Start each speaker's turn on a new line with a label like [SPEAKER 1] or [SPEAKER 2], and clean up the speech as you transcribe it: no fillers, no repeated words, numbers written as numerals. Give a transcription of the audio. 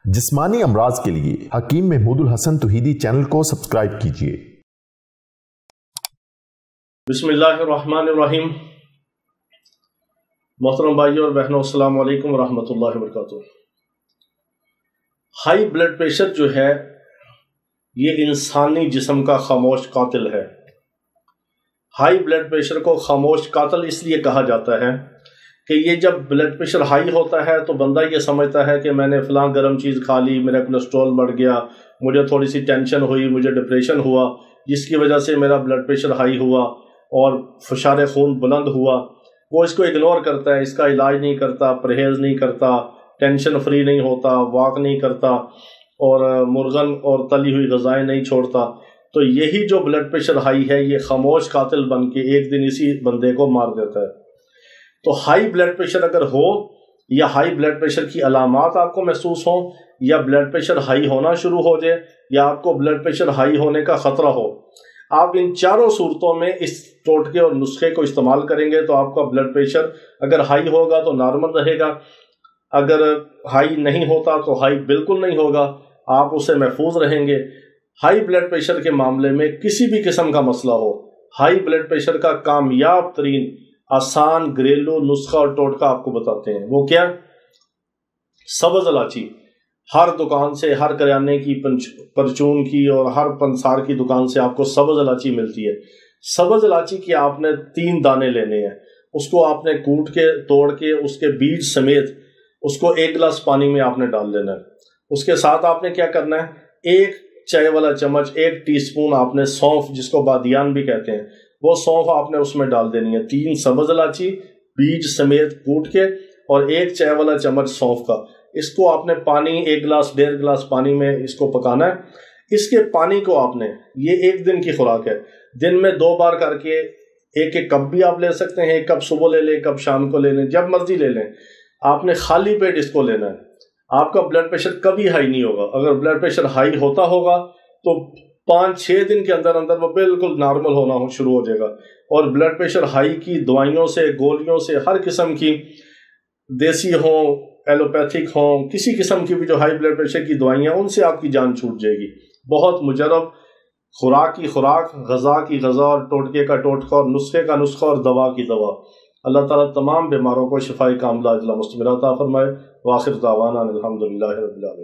[SPEAKER 1] جسمانی امراض کے لیے حکیم محمود الحسن توحیدی چینل کو سبسکرائب کیجیے۔
[SPEAKER 2] بسم اللہ الرحمن الرحیم۔ محترم بھائیوں اور بہنوں، السلام علیکم ورحمۃ اللہ وبرکاتہ۔ ہائی بلڈ پریشر جو ہے یہ انسانی جسم کا خاموش قاتل ہے۔ ہائی بلڈ پریشر کو خاموش قاتل اس لیے کہا جاتا ہے کہ یہ جب بلڈ پریشر ہائی ہوتا ہے تو بندہ یہ سمجھتا ہے کہ میں نے فلاں گرم چیز کھا لی، میرا کولیسٹرول بڑھ گیا، مجھے تھوڑی سی ٹینشن ہوئی، مجھے ڈپریشن ہوا، جس کی وجہ سے میرا بلڈ پریشر ہائی ہوا اور فشار خون بلند ہوا۔ وہ اس کو اگنور کرتا ہے، اس کا علاج نہیں کرتا، پرہیز نہیں کرتا، ٹینشن فری نہیں ہوتا، واک نہیں کرتا اور مرغن اور تلی ہوئی غذائیں نہیں چھوڑتا۔ تو یہی جو بلڈ پریشر ہائی ہے یہ خاموش قاتل بن کے ایک دن اسی بندے کو مار دیتا ہے۔ تو ہائی بلڈ پریشر اگر ہو یا ہائی بلڈ پریشر کی علامات آپ کو محسوس ہوں یا بلڈ پریشر ہائی ہونا شروع ہو جائے یا آپ کو بلڈ پریشر ہائی ہونے کا خطرہ ہو، آپ ان چاروں صورتوں میں اس ٹوٹکے اور نسخے کو استعمال کریں گے تو آپ کا بلڈ پریشر اگر ہائی ہوگا تو نارمل رہے گا، اگر ہائی نہیں ہوتا تو ہائی بالکل نہیں ہوگا، آپ اس سے محفوظ رہیں گے۔ ہائی بلڈ پریشر کے معاملے میں کسی بھی قسم کا مسئلہ ہو، ہائی بلڈ پریشر کا کامیاب ترین آسان گھریلو نسخہ اور ٹوٹکا آپ کو بتاتے ہیں۔ وہ کیا؟ سبز الائچی۔ ہر دکان سے، ہر کریانے کی، پرچون کی اور ہر پنسار کی دکان سے آپ کو سبز الائچی ملتی ہے۔ سبز الائچی کی آپ نے 3 دانے لینے ہیں، اس کو آپ نے کوٹ کے توڑ کے اس کے بیج سمیت اس کو 1 گلاس پانی میں آپ نے ڈال لینا ہے۔ اس کے ساتھ آپ نے کیا کرنا ہے، 1 چائے والا چمچ، 1 ٹی سپون آپ نے سونف، جس کو بادیان بھی کہتے ہیں، وہ سونف آپ نے اس میں ڈال دینی ہے۔ 3 سبز الائچی بیج سمیت کوٹ کے اور 1 چائے والا چمچ سونف کا، اس کو آپ نے پانی 1 گلاس 1.5 گلاس پانی میں اس کو پکانا ہے۔ اس کے پانی کو آپ نے، یہ 1 دن کی خوراک ہے، دن میں 2 بار کر کے 1 کپ بھی آپ لے سکتے ہیں، 1 کپ صبح لے لیں، 1 کپ شام کو لے لیں، جب مرضی لے لیں۔ آپ نے خالی پیٹ اس کو لینا ہے۔ آپ کا بلڈ پریشر کبھی ہائی نہیں ہوگا۔ اگر بلڈ پریشر ہائی ہوتا ہوگا تو 5-6 دن کے اندر اندر وہ بالکل نارمل ہونا شروع ہو جائے گا۔ اور بلڈ پریشر ہائی کی دوائیوں سے، گولیوں سے، ہر قسم کی، دیسی ہوں، ایلوپیتھک ہوں، کسی قسم کی بھی جو ہائی بلڈ پریشر کی دوائیاں، ان سے آپ کی جان چھوٹ جائے گی۔ بہت مجرب، خوراک کی خوراک، غذا کی غذا اور ٹوٹکے کا ٹوٹکا اور نسخے کا نسخہ اور دوا کی دوا۔ اللہ تعالیٰ تمام بیماروں کو شفاء کاملہ عاجلہ مستمرہ عطا فرمائے۔ وآخر دعوانا الحمدللہ رب العالمین۔